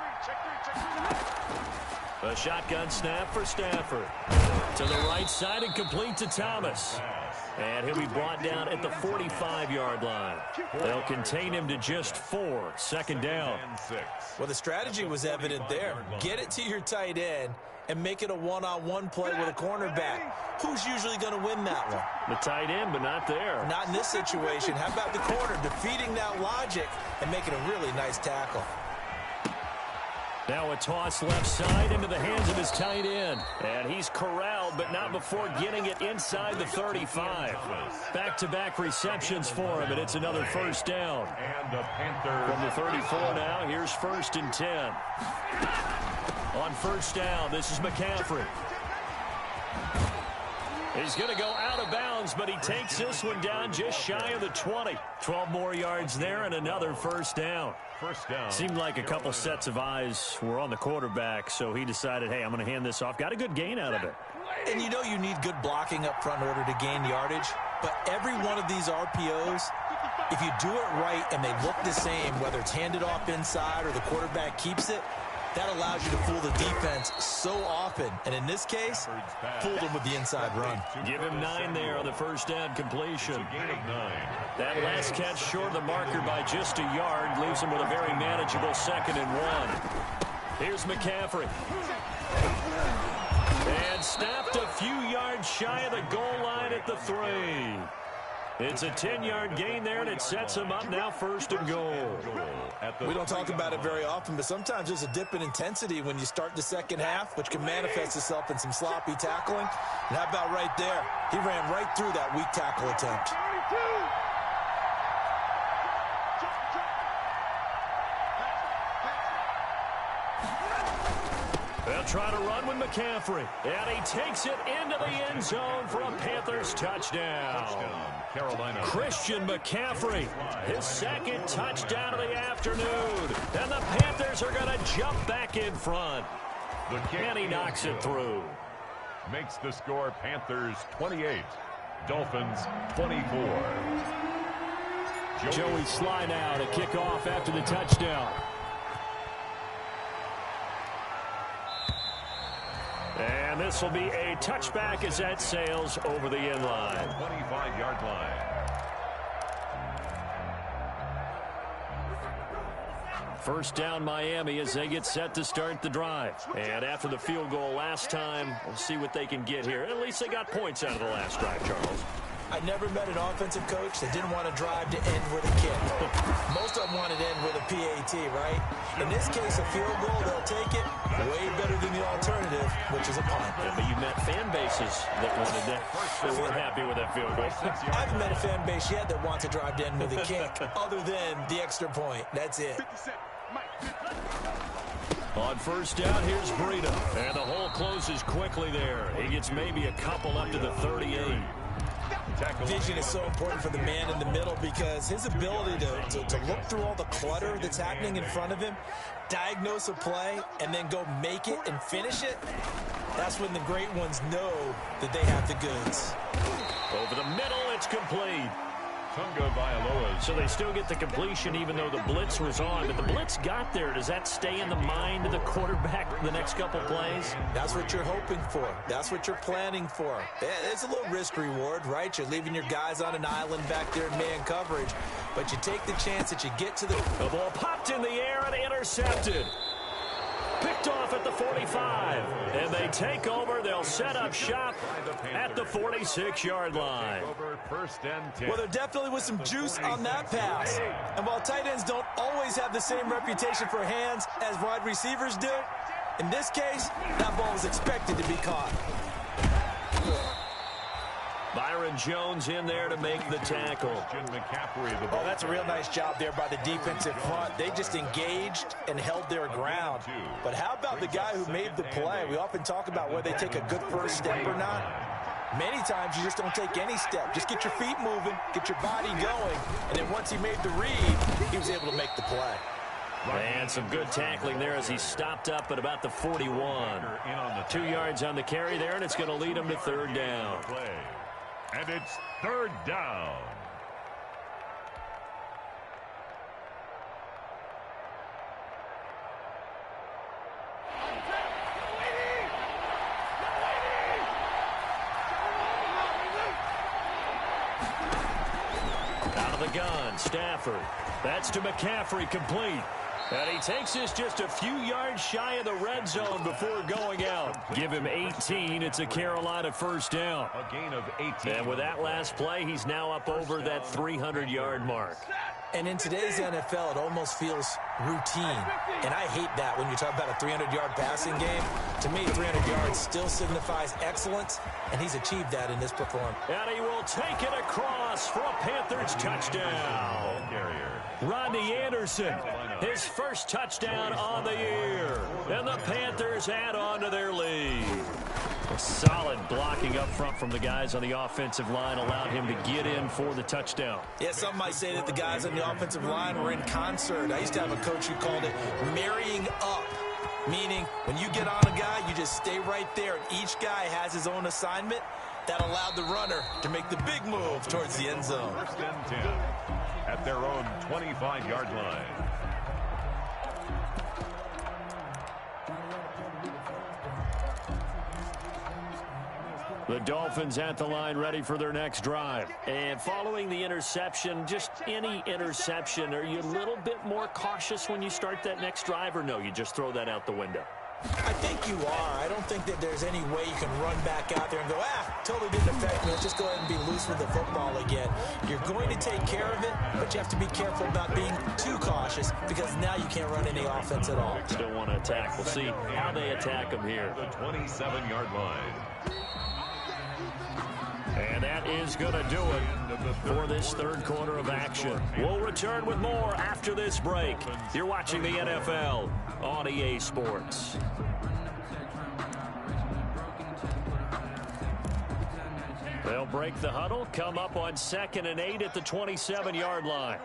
A shotgun snap for Stafford. To the right side and complete to Thomas. And he'll be brought down at the 45-yard line. They'll contain him to just 4. 2nd down. Well, the strategy was evident there. Get it to your tight end and make it a one-on-one play with a cornerback. Who's usually going to win that one? The tight end, but not there. Not in this situation. How about the corner defeating that logic and making a really nice tackle? Now a toss left side into the hands of his tight end. And he's corralled, but not before getting it inside the 35. Back-to-back receptions for him, and it's another first down. And the Panthers From the 34 now, here's 1st and 10. On first down, this is McCaffrey. He's going to go out of bounds, but he takes this one down just shy of the 20. 12 more yards there and another first down. First down. Seemed like a couple sets of eyes were on the quarterback, so he decided, hey, I'm going to hand this off. Got a good gain out of it. And you know you need good blocking up front in order to gain yardage. But every one of these RPOs, if you do it right and they look the same, whether it's handed off inside or the quarterback keeps it, that allows you to fool the defense so often. And in this case, fooled him with the inside run. Give him 9 there on the first down completion. Gain of 9. That last catch short of the marker by just a yard leaves him with a very manageable 2nd and 1. Here's McCaffrey. And stopped a few yards shy of the goal line at the 3. It's a 10-yard gain there, and it sets him up now 1st and goal. We don't talk about it very often, but sometimes there's a dip in intensity when you start the second half, which can manifest itself in some sloppy tackling. And how about right there? He ran right through that weak tackle attempt. They'll try to run with McCaffrey. And he takes it into the end zone for a Panthers touchdown. Carolina. Christian McCaffrey, his 2nd touchdown of the afternoon. And the Panthers are going to jump back in front. And he knocks it through. Makes the score Panthers 28, Dolphins 24. Joey Sly now to kick off after the touchdown. And this will be a touchback as that sails over the end line. 25-yard line. First down Miami as they get set to start the drive. And after the field goal last time, we'll see what they can get here. At least they got points out of the last drive, Charles. I never met an offensive coach that didn't want to drive to end with a kick. Most of them want to end with a PAT, right? In this case, a field goal, they'll take it way better than the alternative, which is a punt. Yeah, but you met fan bases that wanted that. They weren't happy with that field goal. I haven't met a fan base yet that wants to drive to end with a kick, other than the extra point. That's it. On first down, here's Breida. And the hole closes quickly there. He gets maybe a couple up to the 38. Vision is so important for the man in the middle because his ability to look through all the clutter that's happening in front of him, diagnose a play, and then go make it and finish it, that's when the great ones know that they have the goods. Over the middle, it's complete. Tunga Vailoa. So they still get the completion even though the blitz was on. But the blitz got there. Does that stay in the mind of the quarterback the next couple plays? That's what you're hoping for. That's what you're planning for. It's a little risk reward, right? You're leaving your guys on an island back there in man coverage. But you take the chance that you get to the ball popped in the air and intercepted. Picked off at the 45. And they take over. They'll set up shop at the 46-yard line. Well, there definitely was some juice on that pass. And while tight ends don't always have the same reputation for hands as wide receivers do, in this case, that ball was expected to be caught. Byron Jones in there to make the tackle. Oh, that's a real nice job there by the defensive front. They just engaged and held their ground. But how about the guy who made the play? We often talk about whether they take a good first step or not. Many times you just don't take any step. Just get your feet moving, get your body going, and then once he made the read, he was able to make the play. And some good tackling there as he stopped up at about the 41. 2 yards on the carry there, and it's going to lead him to third down. And it's third down. Out of the gun, Stafford. That's to McCaffrey, complete. And he takes this just a few yards shy of the red zone before going out. Give him 18. It's a Carolina first down. A gain of 18. And with that last play, he's now up over that 300-yard mark. And in today's NFL, it almost feels routine. And I hate that when you talk about a 300-yard passing game. To me, 300 yards still signifies excellence, and he's achieved that in this performance. And he will take it across for a Panthers touchdown. Rodney Anderson, his first touchdown on the year. And the Panthers add on to their lead. A solid blocking up front from the guys on the offensive line allowed him to get in for the touchdown. Yeah, some might say that the guys on the offensive line were in concert. I used to have a coach who called it marrying up, meaning when you get on a guy, you just stay right there, and each guy has his own assignment. That allowed the runner to make the big move towards the end zone. First and 10 at their own 25-yard line. The Dolphins at the line ready for their next drive. And following the interception, just any interception, are you a little bit more cautious when you start that next drive, or no, you just throw that out the window? I think you are. I don't think that there's any way you can run back out there and go, totally didn't affect me. Let's just go ahead and be loose with the football again. You're going to take care of it, but you have to be careful about being too cautious because now you can't run any offense at all. Still want to attack. We'll see how they attack them here. The 27-yard line. And that is going to do it for this third quarter of action. We'll return with more after this break. You're watching the NFL on EA Sports. They'll break the huddle, come up on 2nd and 8 at the 27-yard line.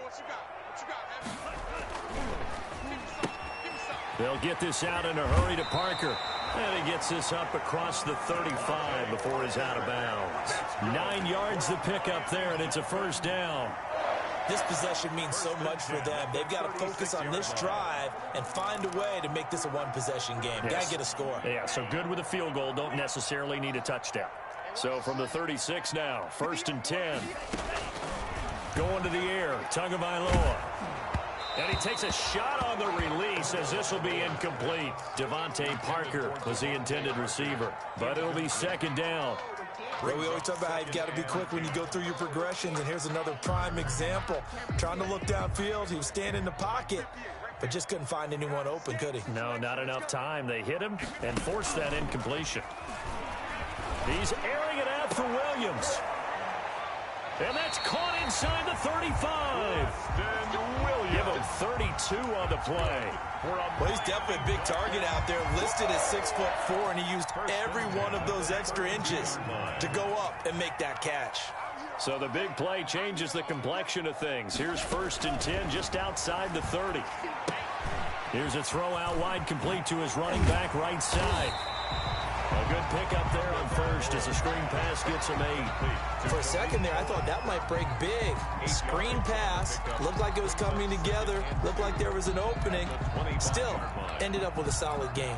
They'll get this out in a hurry to Parker. And he gets this up across the 35 before he's out of bounds. 9 yards to pick up there, and it's a first down. This possession means so much for them. They've got to focus on this drive and find a way to make this a one-possession game. Yes. Got to get a score. Yeah, so good with a field goal. Don't necessarily need a touchdown. So from the 36 now, 1st and 10. Going to the air, Tagovailoa. And he takes a shot on the release as this will be incomplete. Devontae Parker was the intended receiver, but it'll be 2nd down. Well, we always talk about how you've got to be quick when you go through your progressions, and here's another prime example. Trying to look downfield, he was standing in the pocket, but just couldn't find anyone open, could he? No, not enough time. They hit him and forced that incompletion. He's airing it out for Williams. And that's caught inside the 35. Give him 32 on the play. Well, he's definitely a big target out there, listed as 6'4", and he used every one of those extra inches to go up and make that catch. So the big play changes the complexion of things. Here's 1st and 10 just outside the 30. Here's a throw out wide, complete to his running back right side. A good pickup there on 1st as the screen pass gets him 8. For a second there, I thought that might break big. Screen pass, looked like it was coming together, looked like there was an opening. Still, ended up with a solid game.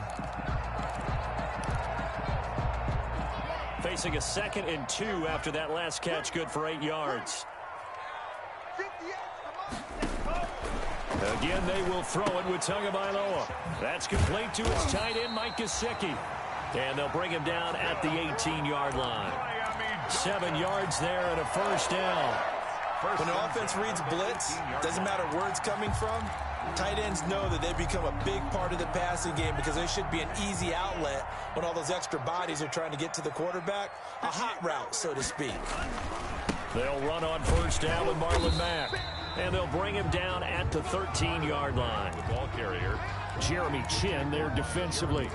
Facing a 2nd and 2 after that last catch, good for 8 yards. Again, they will throw it with Tagovailoa. That's complete to his tight end, Mike Gesicki. And they'll bring him down at the 18-yard line. 7 yards there and a first down. When an offense reads blitz, doesn't matter where it's coming from, tight ends know that they become a big part of the passing game because they should be an easy outlet when all those extra bodies are trying to get to the quarterback. A hot route, so to speak. They'll run on first down with Marlon Mack. And they'll bring him down at the 13-yard line. The ball carrier, Jeremy Chin there defensively.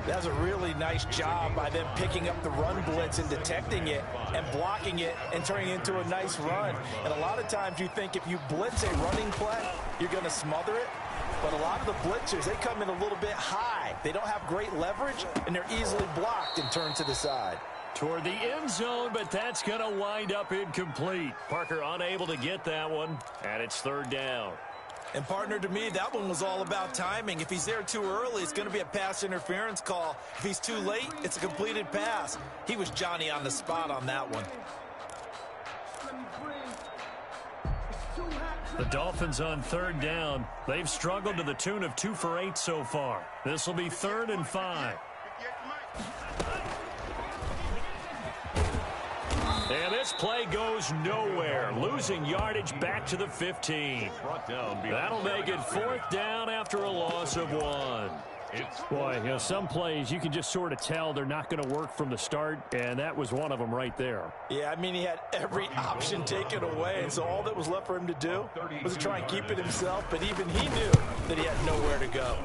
That's a really nice job by them picking up the run blitz and detecting it and blocking it and turning it into a nice run. And a lot of times you think if you blitz a running play, you're going to smother it. But a lot of the blitzers, they come in a little bit high. They don't have great leverage, and they're easily blocked and turned to the side. Toward the end zone, but that's going to wind up incomplete. Parker unable to get that one, and it's 3rd down. And, partner, to me, that one was all about timing. If he's there too early, it's going to be a pass interference call. If he's too late, it's a completed pass. He was Johnny on the spot on that one. The Dolphins on 3rd down. They've struggled to the tune of 2 for 8 so far. This will be 3rd and 5. And this play goes nowhere. Losing yardage back to the 15. That'll make it 4th down after a loss of 1. Boy, you know, some plays you can just sort of tell they're not going to work from the start, and that was one of them right there. Yeah, I mean, he had every option taken away, and so all that was left for him to do was to try and keep it himself, but even he knew that he had nowhere to go.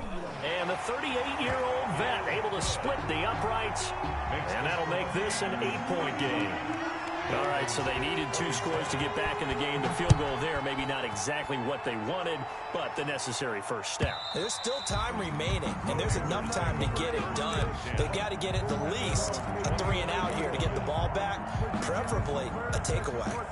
And the 38-year-old vet able to split the uprights, and that'll make this an 8-point game. All right, so they needed 2 scores to get back in the game. The field goal there, maybe not exactly what they wanted, but the necessary first step. There's still time remaining, and there's enough time to get it done. They've got to get at the least a 3-and-out here to get the ball back, preferably a takeaway.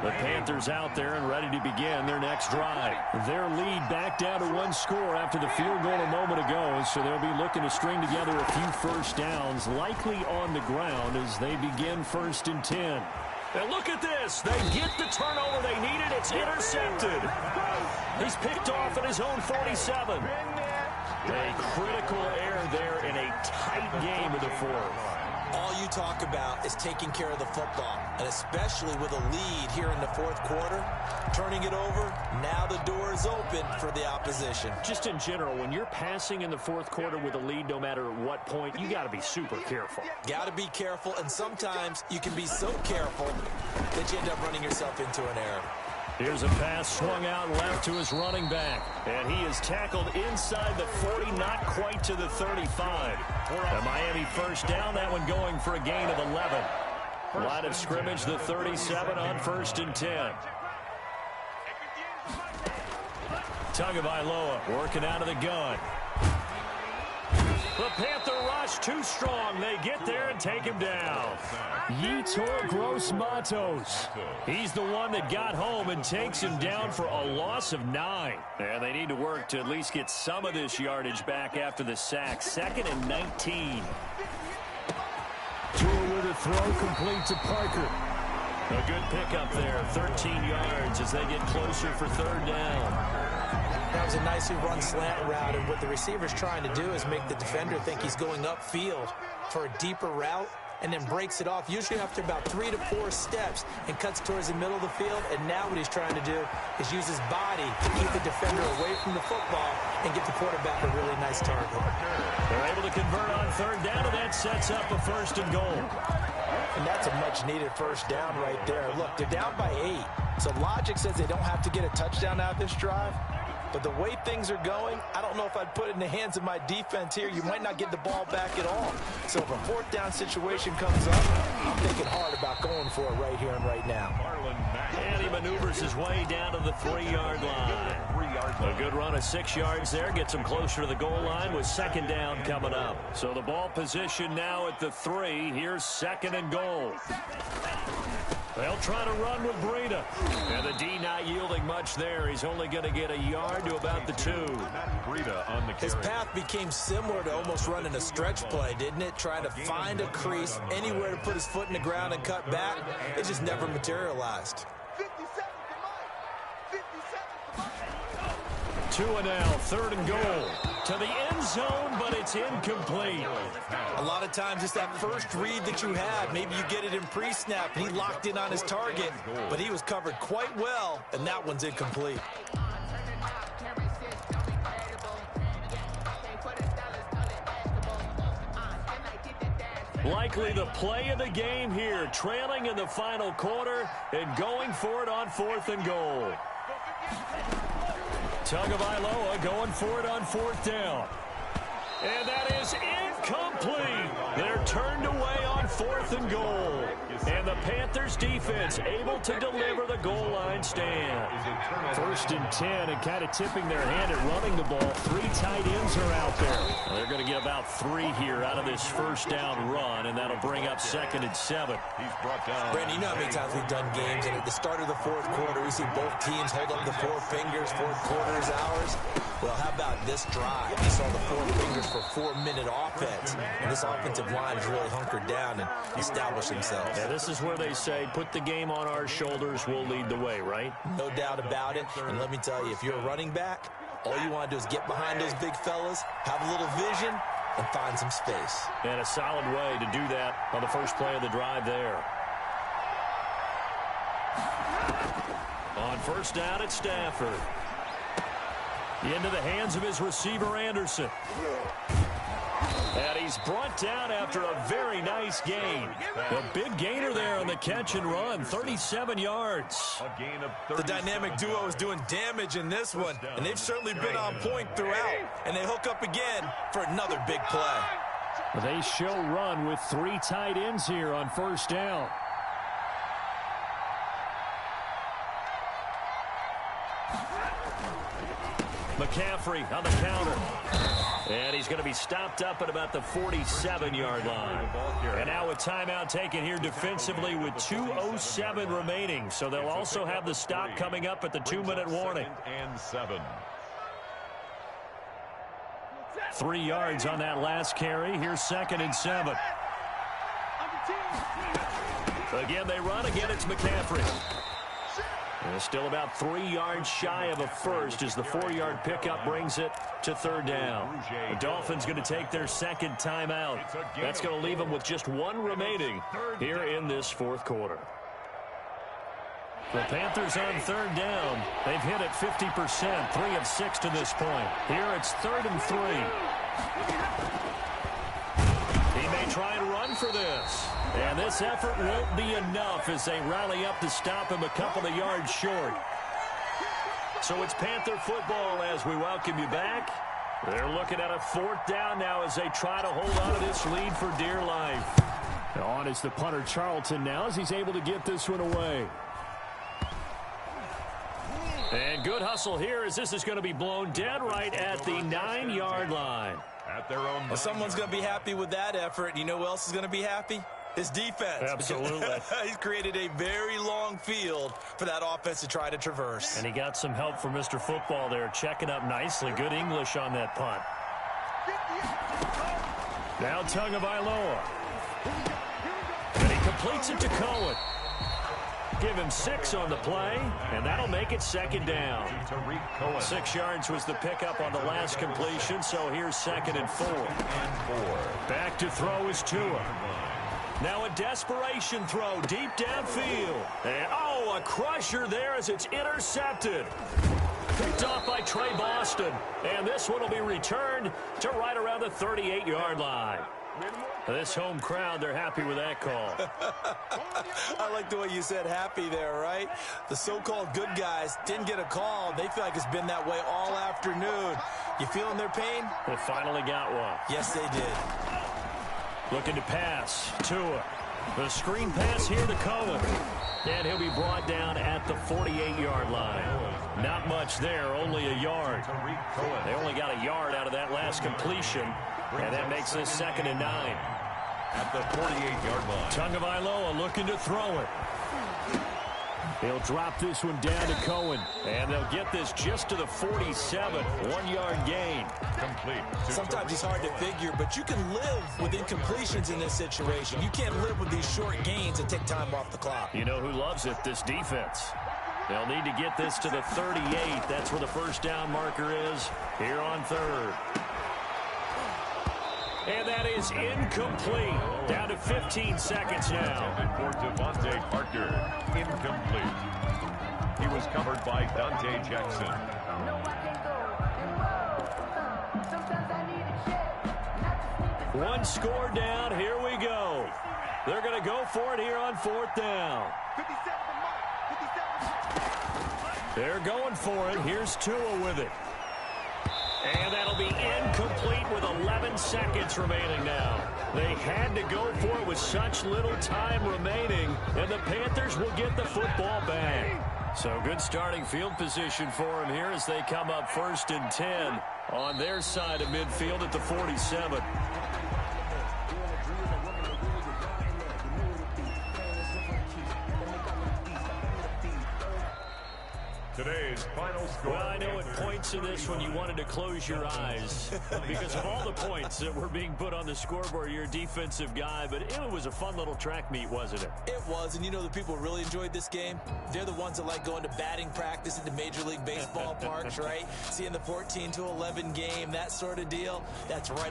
The Panthers out there and ready to begin their next drive. Their lead back down to 1 score after the field goal a moment ago, so they'll be looking to string together a few first downs, likely on the ground as they begin 1st and 10. And look at this. They get the turnover they needed. It's intercepted. He's picked off at his own 47. A critical error there in a tight game in the 4th. All you talk about is taking care of the football, and especially with a lead here in the 4th quarter, turning it over, now the door is open for the opposition. Just in general, when you're passing in the 4th quarter with a lead, no matter at what point, you got to be super careful. Got to be careful, and sometimes you can be so careful that you end up running yourself into an error. Here's a pass swung out left to his running back. And he is tackled inside the 40, not quite to the 35. The Miami first down, that one going for a gain of 11. Line of scrimmage, the 37 on 1st and 10. Tagovailoa working out of the gun. The Panther rush too strong. They get there and take him down. Yetur Gross-Matos. He's the one that got home and takes him down for a loss of 9. And they need to work to at least get some of this yardage back after the sack. 2nd and 19. Tua with a throw complete to Parker. A good pickup there. 13 yards as they get closer for 3rd down. That was a nicely run slant route, and what the receiver's trying to do is make the defender think he's going upfield for a deeper route, and then breaks it off, usually after about 3 to 4 steps, and cuts towards the middle of the field. And now what he's trying to do is use his body to keep the defender away from the football and get the quarterback a really nice target. They're able to convert on 3rd down, and that sets up a 1st and goal. And that's a much-needed first down right there. Look, they're down by 8, so logic says they don't have to get a touchdown out of this drive. But the way things are going, I don't know if I'd put it in the hands of my defense here. You might not get the ball back at all. So if a 4th down situation comes up, I'm thinking hard about going for it right here and right now. And he maneuvers his way down to the 3-yard line. A good run of 6 yards there. Gets him closer to the goal line with 2nd down coming up. So the ball position now at the 3. Here's 2nd and goal. They'll try to run with Breida. And the D not yielding much there. He's only going to get a yard to about the 2. His path became similar to almost running a stretch play, didn't it? Trying to find a crease, anywhere to put his foot in the ground and cut back. It just never materialized. 2 and now, 3rd and goal. To the end zone, but it's incomplete. A lot of times it's that first read that you have. Maybe you get it in pre-snap, and he locked in on his target, but he was covered quite well, and that one's incomplete. Likely the play of the game here, trailing in the final quarter and going for it on 4th and goal. Tagovailoa going for it on 4th down. And that is incomplete. They're turned away on 4th and goal. And the Panthers defense able to deliver the goal line stand. 1st and 10, and kind of tipping their hand at running the ball. 3 tight ends are out there. Well, they're going to get about 3 here out of this 1st down run, and that'll bring up 2nd and 7. He's brought down. Brandon, you know how many times we've done games, and at the start of the 4th quarter, we see both teams hold up the 4 fingers. 4th quarter is ours. Well, how about this drive? You saw the 4 fingers for 4-minute offense, and this offensive line has really hunkered down and established themselves. Yeah, this is where they say, put the game on our shoulders, we'll lead the way, right? No doubt about it. And let me tell you, if you're a running back, all you want to do is get behind those big fellas, have a little vision, and find some space. And a solid way to do that on the first play of the drive there. On first down, it's Stafford. Into the hands of his receiver, Anderson. And he's brought down after a very nice gain. A big gainer there on the catch and run, 37 yards. A gain of The dynamic duo is doing damage in this one, and they've certainly been on point throughout. And they hook up again for another big play. They show run with 3 tight ends here on first down. McCaffrey on the counter. And he's going to be stopped up at about the 47-yard line. And now a timeout taken here defensively with 2:07 remaining. So they'll also have the stop coming up at the 2-minute warning. And 7. 3 yards on that last carry. Here's 2nd and 7. Again, they run. Again, it's McCaffrey. And still about 3 yards shy of a first as the 4-yard pickup brings it to 3rd down. The Dolphins going to take their 2nd timeout. That's going to leave them with just 1 remaining here in this 4th quarter. The Panthers on 3rd down. They've hit it 50%, 3 of 6 to this point. Here it's 3rd and 3. He may try and run for this. And this effort won't be enough as they rally up to stop him a couple of yards short. So it's Panther football as we welcome you back. They're looking at a 4th down now as they try to hold on to this lead for dear life. On is the punter Charlton now as he's able to get this one away. And good hustle here as this is going to be blown dead right at the 9-yard line. At their own. Well, someone's going to be happy with that effort. You know who else is going to be happy? His defense. Absolutely. He's created a very long field for that offense to try to traverse. And he got some help from Mr. Football there, checking up nicely. Good English on that punt. Now Tagovailoa. And he completes it to Cohen. Give him 6 on the play, and that'll make it 2nd down. 6 yards was the pickup on the last completion, so here's 2nd and 4. Back to throw is Tua. Now a desperation throw deep downfield. And, a crusher there as it's intercepted. Picked off by Trey Boston. And this one will be returned to right around the 38-yard line. This home crowd, they're happy with that call. I like the way you said happy there, right? The so-called good guys didn't get a call. They feel like it's been that way all afternoon. You feeling their pain? They finally got one. Yes, they did. Looking to pass. Tua. The screen pass here to Cohen. And he'll be brought down at the 48-yard line. Not much there, only a yard. They only got a yard out of that last completion. And that makes this 2nd and 9. At the 48-yard line. Tagovailoa looking to throw it. He'll drop this one down to Cohen. And they'll get this just to the 47. 1-yard gain. Complete. Sometimes it's hard to figure, but you can live with incompletions in this situation. You can't live with these short gains and take time off the clock. You know who loves it? This defense. They'll need to get this to the 38. That's where the first down marker is here on 3rd. And that is incomplete. Down to 15 seconds now. For Devontae Parker, incomplete. He was covered by Dante Jackson. One score down. Here we go. They're going to go for it here on 4th down. They're going for it. Here's Tua with it. And that'll be incomplete with 11 seconds remaining now. They had to go for it with such little time remaining, and the Panthers will get the football back. So good starting field position for them here as they come up 1st and 10 on their side of midfield at the 47. Today's final score. Well, I know at points in this when you wanted to close your eyes because of all the points that were being put on the scoreboard. You're a defensive guy, but it was a fun little track meet, wasn't it? It was, and you know the people who really enjoyed this game? They're the ones that like going to batting practice at the Major League Baseball parks, right? Seeing the 14-11 game, that sort of deal. That's right